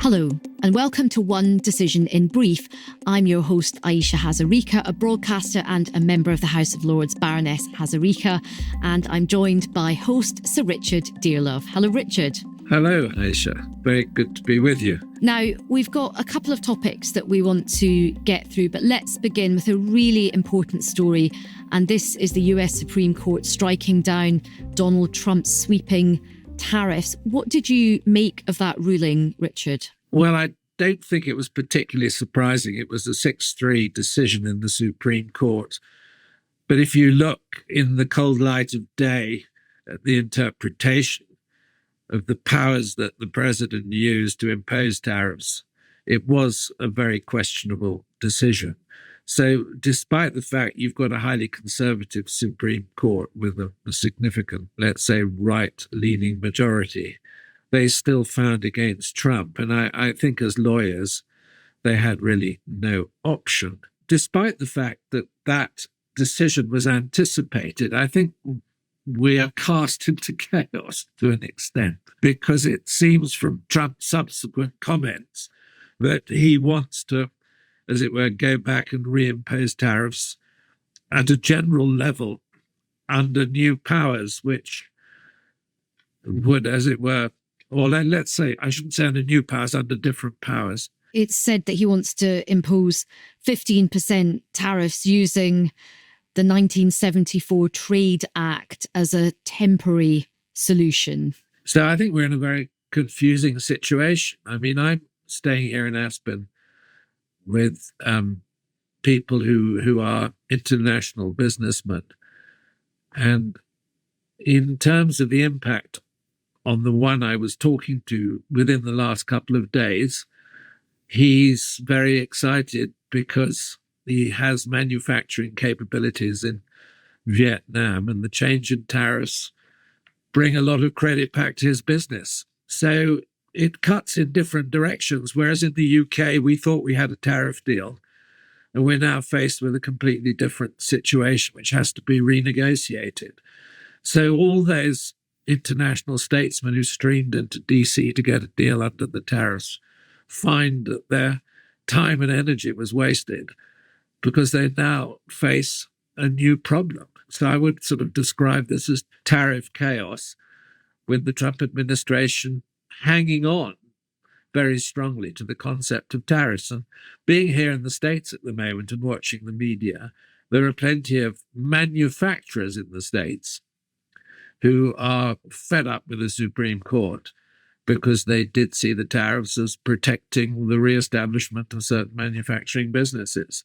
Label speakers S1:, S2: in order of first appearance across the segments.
S1: Hello, and welcome to One Decision in Brief. I'm your host, Ayesha Hazarika, a broadcaster and a member of the House of Lords, Baroness Hazarika, and I'm joined by host Sir Richard Dearlove. Hello, Richard.
S2: Hello, Ayesha. Very good to be with you.
S1: Now, we've got a couple of topics that we want to get through, but let's begin with a really important story. And this is the US Supreme Court striking down Donald Trump's sweeping tariffs. What did you make of that ruling, Richard?
S2: Well, I don't think it was particularly surprising. It was a 6-3 decision in the Supreme Court. But if you look in the cold light of day at the interpretation of the powers that the president used to impose tariffs, it was a very questionable decision. So despite the fact you've got a highly conservative Supreme Court with a significant, let's say, right-leaning majority, they still found against Trump. And I think as lawyers, they had really no option. Despite the fact that that decision was anticipated, I think we are cast into chaos to an extent, because it seems from Trump's subsequent comments that he wants to, as it were, go back and reimpose tariffs at a general level under new powers, which would, as it were, or let's say, I shouldn't say under new powers, under different powers.
S1: It's said that he wants to impose 15% tariffs using the 1974 Trade Act as a temporary solution.
S2: So I think we're in a very confusing situation. I mean, I'm staying here in Aspen with people who are international businessmen. And in terms of the impact on the one I was talking to within the last couple of days, he's very excited because he has manufacturing capabilities in Vietnam, and the change in tariffs bring a lot of credit back to his business. So it cuts in different directions, whereas in the UK, we thought we had a tariff deal, and we're now faced with a completely different situation, which has to be renegotiated. So all those international statesmen who streamed into DC to get a deal under the tariffs find that their time and energy was wasted, because they now face a new problem. So I would sort of describe this as tariff chaos, with the Trump administration hanging on very strongly to the concept of tariffs. And being here in the States at the moment and watching the media, there are plenty of manufacturers in the States who are fed up with the Supreme Court because they did see the tariffs as protecting the reestablishment of certain manufacturing businesses.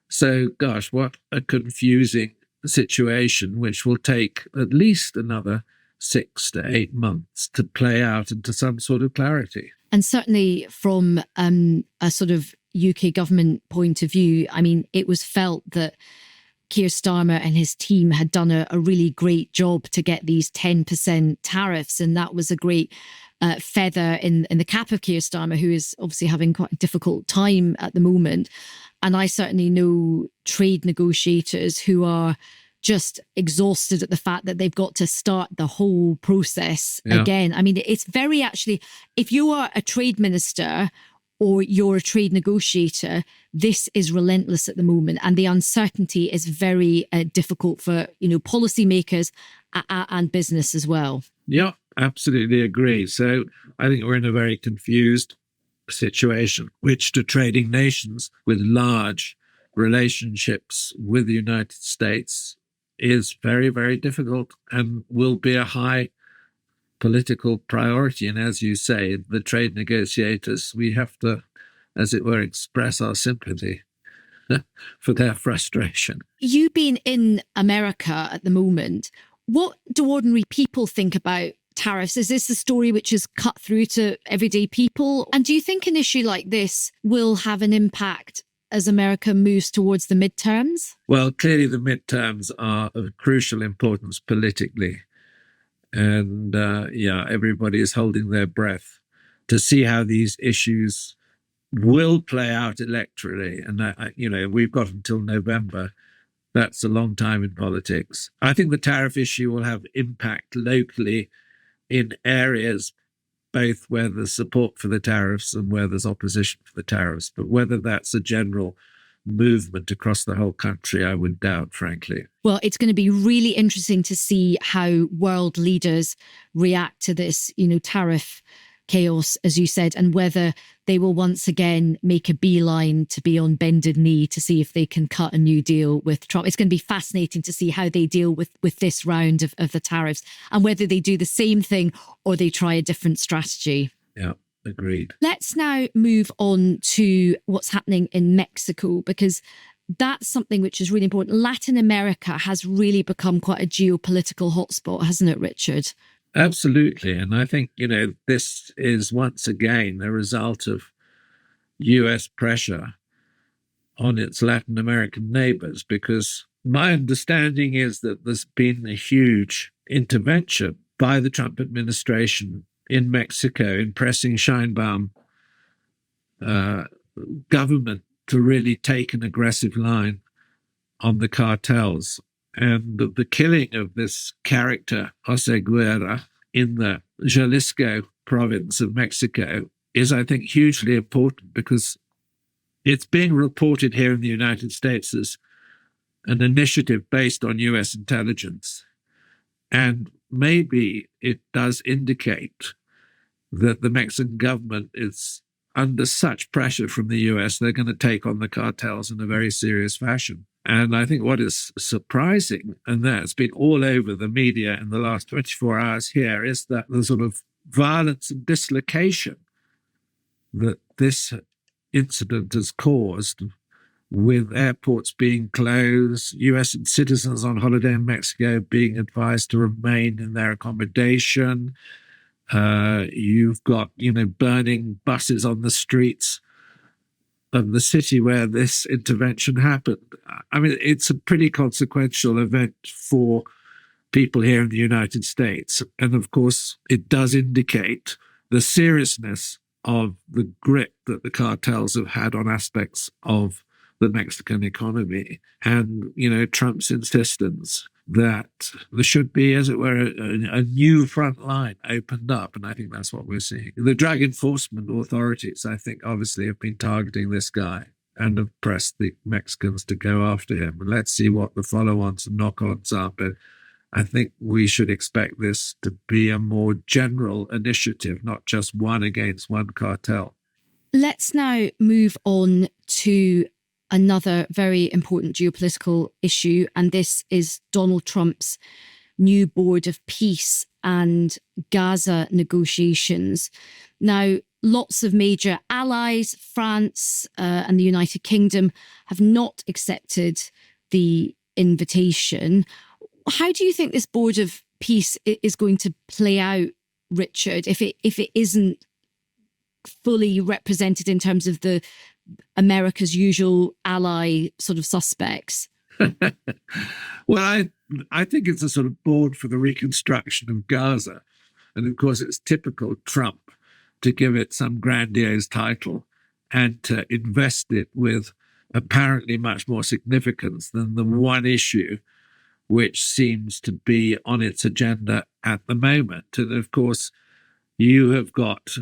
S2: So, gosh, what a confusing situation, which will take at least another 6 to 8 months to play out into some sort of clarity.
S1: And certainly from a sort of UK government point of view, I mean, it was felt that Keir Starmer and his team had done a really great job to get these 10% tariffs. And that was a great feather in the cap of Keir Starmer, who is obviously having quite a difficult time at the moment. And I certainly know trade negotiators who are just exhausted at the fact that they've got to start the whole process again. I mean, it's very actually, if you are a trade minister or you're a trade negotiator, this is relentless at the moment. And the uncertainty is very difficult for, policymakers and business as well.
S2: Yeah, absolutely agree. So I think we're in a very confused situation, which to trading nations with large relationships with the United States is very, very difficult and will be a high political priority. And as you say, the trade negotiators, we have to, as it were, express our sympathy for their frustration.
S1: You being in America at the moment, what do ordinary people think about tariffs? Is this a story which is cut through to everyday people? And do you think an issue like this will have an impact as America moves towards the midterms?
S2: Well, clearly the midterms are of crucial importance politically. And everybody is holding their breath to see how these issues will play out electorally. And, we've got until November. That's a long time in politics. I think the tariff issue will have impact locally in areas both where there's support for the tariffs and where there's opposition for the tariffs. But whether that's a general movement across the whole country, I would doubt, frankly.
S1: Well, it's going to be really interesting to see how world leaders react to this, tariff chaos, as you said, and whether they will once again make a beeline to be on bended knee to see if they can cut a new deal with Trump. It's going to be fascinating to see how they deal with this round of the tariffs and whether they do the same thing or they try a different strategy.
S2: Yeah. Agreed.
S1: Let's now move on to what's happening in Mexico, because that's something which is really important. Latin America has really become quite a geopolitical hotspot, hasn't it, Richard?
S2: Absolutely. And I think, this is once again a result of US pressure on its Latin American neighbors, because my understanding is that there's been a huge intervention by the Trump administration in Mexico in pressing Sheinbaum government to really take an aggressive line on the cartels. And the killing of this character, Jose Guerra, in the Jalisco province of Mexico is, I think, hugely important because it's being reported here in the United States as an initiative based on US intelligence. And maybe it does indicate that the Mexican government is under such pressure from the US, they're going to take on the cartels in a very serious fashion. And I think what is surprising, and that's been all over the media in the last 24 hours here, is that the sort of violence and dislocation that this incident has caused, with airports being closed, US citizens on holiday in Mexico being advised to remain in their accommodation. You've got, burning buses on the streets of the city where this intervention happened. I mean, it's a pretty consequential event for people here in the United States. And of course, it does indicate the seriousness of the grip that the cartels have had on aspects of the Mexican economy. And, Trump's insistence that there should be, as it were, a new front line opened up. And I think that's what we're seeing. The drug enforcement authorities, I think, obviously have been targeting this guy and have pressed the Mexicans to go after him. And let's see what the follow-ons and knock-ons are. But I think we should expect this to be a more general initiative, not just one against one cartel.
S1: Let's now move on to another very important geopolitical issue, and this is Donald Trump's new board of peace and Gaza negotiations. Now, lots of major allies, France and the United Kingdom, have not accepted the invitation. How do you think this board of peace is going to play out, Richard, if it isn't fully represented in terms of the America's usual ally sort of suspects?
S2: Well, I think it's a sort of board for the reconstruction of Gaza. And of course, it's typical Trump to give it some grandiose title and to invest it with apparently much more significance than the one issue which seems to be on its agenda at the moment. And of course, you have got,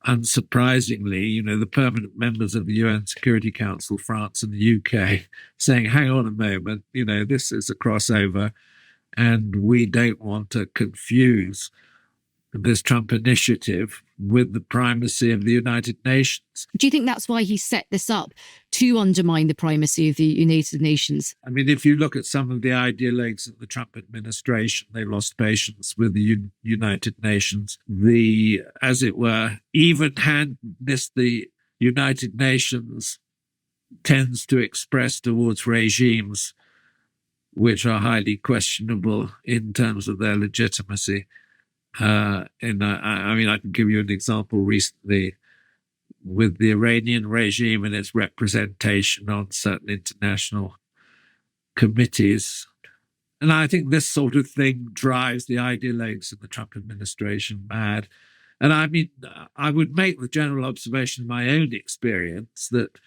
S2: unsurprisingly, the permanent members of the UN Security Council, France and the UK, saying, hang on a moment, this is a crossover and we don't want to confuse this Trump initiative with the primacy of the United Nations.
S1: Do you think that's why he set this up, to undermine the primacy of the United Nations?
S2: I mean, if you look at some of the ideologues of the Trump administration, they lost patience with the United Nations. The, as it were, even-handedness the United Nations tends to express towards regimes which are highly questionable in terms of their legitimacy. I can give you an example recently with the Iranian regime and its representation on certain international committees. And I think this sort of thing drives the ideologues of the Trump administration mad. And I mean, I would make the general observation in my own experience that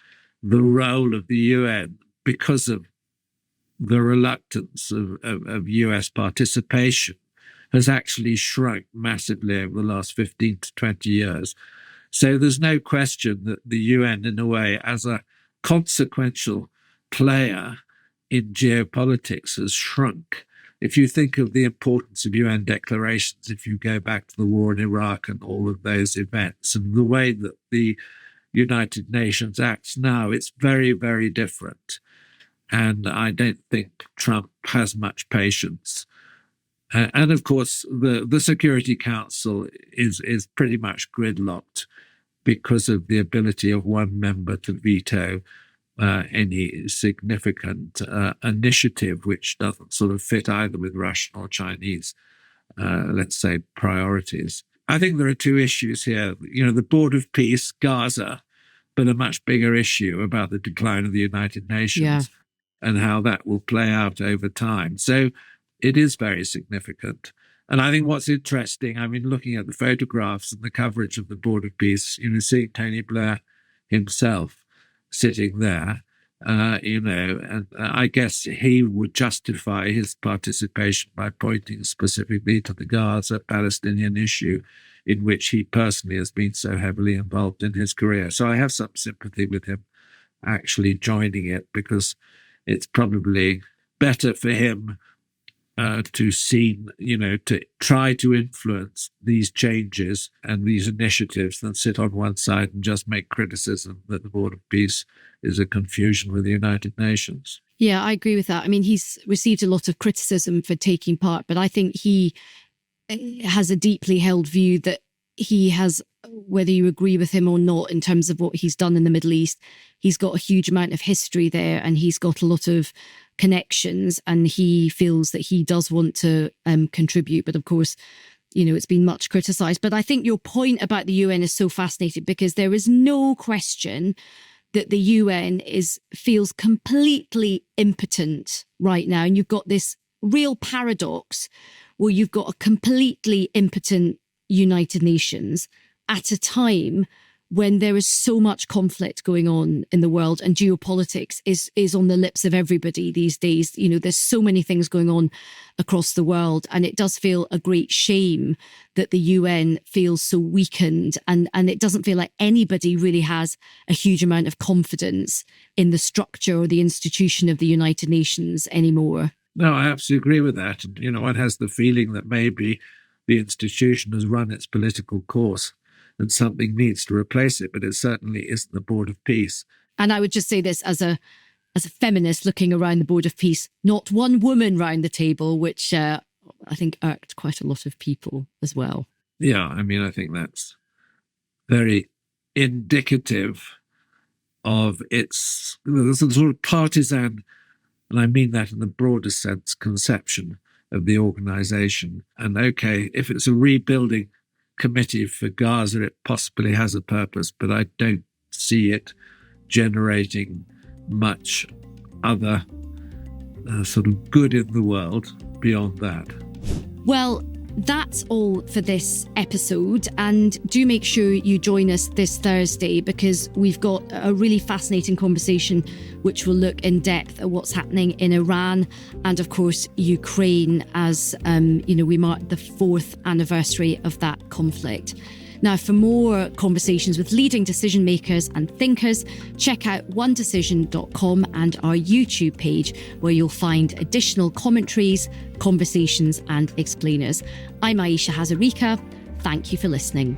S2: the role of the UN, because of the reluctance of US participation has actually shrunk massively over the last 15 to 20 years. So there's no question that the UN, in a way, as a consequential player in geopolitics, has shrunk. If you think of the importance of UN declarations, if you go back to the war in Iraq and all of those events, and the way that the United Nations acts now, it's very, very different. And I don't think Trump has much patience. And of course, the Security Council is pretty much gridlocked because of the ability of one member to veto any significant initiative which doesn't sort of fit either with Russian or Chinese, let's say, priorities. I think there are two issues here. The Board of Peace, Gaza, but a much bigger issue about the decline of the United Nations and how that will play out over time. So it is very significant. And I think what's interesting, looking at the photographs and the coverage of the Board of Peace, seeing Tony Blair himself sitting there, and I guess he would justify his participation by pointing specifically to the Gaza Palestinian issue, in which he personally has been so heavily involved in his career. So I have some sympathy with him actually joining it, because it's probably better for him to try to influence these changes and these initiatives than sit on one side and just make criticism that the Board of Peace is a confusion with the United Nations.
S1: Yeah, I agree with that. He's received a lot of criticism for taking part, but I think he has a deeply held view that he has, whether you agree with him or not in terms of what he's done in the Middle East, he's got a huge amount of history there, and he's got a lot of connections, and he feels that he does want to contribute. But of course, it's been much criticised. But I think your point about the UN is so fascinating, because there is no question that the UN feels completely impotent right now. And you've got this real paradox where you've got a completely impotent United Nations at a time when there is so much conflict going on in the world, and geopolitics is on the lips of everybody these days. There's so many things going on across the world, and it does feel a great shame that the UN feels so weakened, and it doesn't feel like anybody really has a huge amount of confidence in the structure or the institution of the United Nations anymore.
S2: No, I absolutely agree with that. And, one has the feeling that maybe the institution has run its political course and something needs to replace it, but it certainly isn't the Board of Peace.
S1: And I would just say this as a feminist looking around the Board of Peace, not one woman round the table, which I think irked quite a lot of people as well.
S2: Yeah, I think that's very indicative of its sort of partisan, and I mean that in the broadest sense, conception of the organization. And okay, if it's a rebuilding committee for Gaza, it possibly has a purpose, but I don't see it generating much other sort of good in the world beyond that.
S1: Well, that's all for this episode, and do make sure you join us this Thursday, because we've got a really fascinating conversation which will look in depth at what's happening in Iran and, of course, Ukraine, as we mark the 4th anniversary of that conflict. Now, for more conversations with leading decision makers and thinkers, check out onedecision.com and our YouTube page, where you'll find additional commentaries, conversations and explainers. I'm Ayesha Hazarika. Thank you for listening.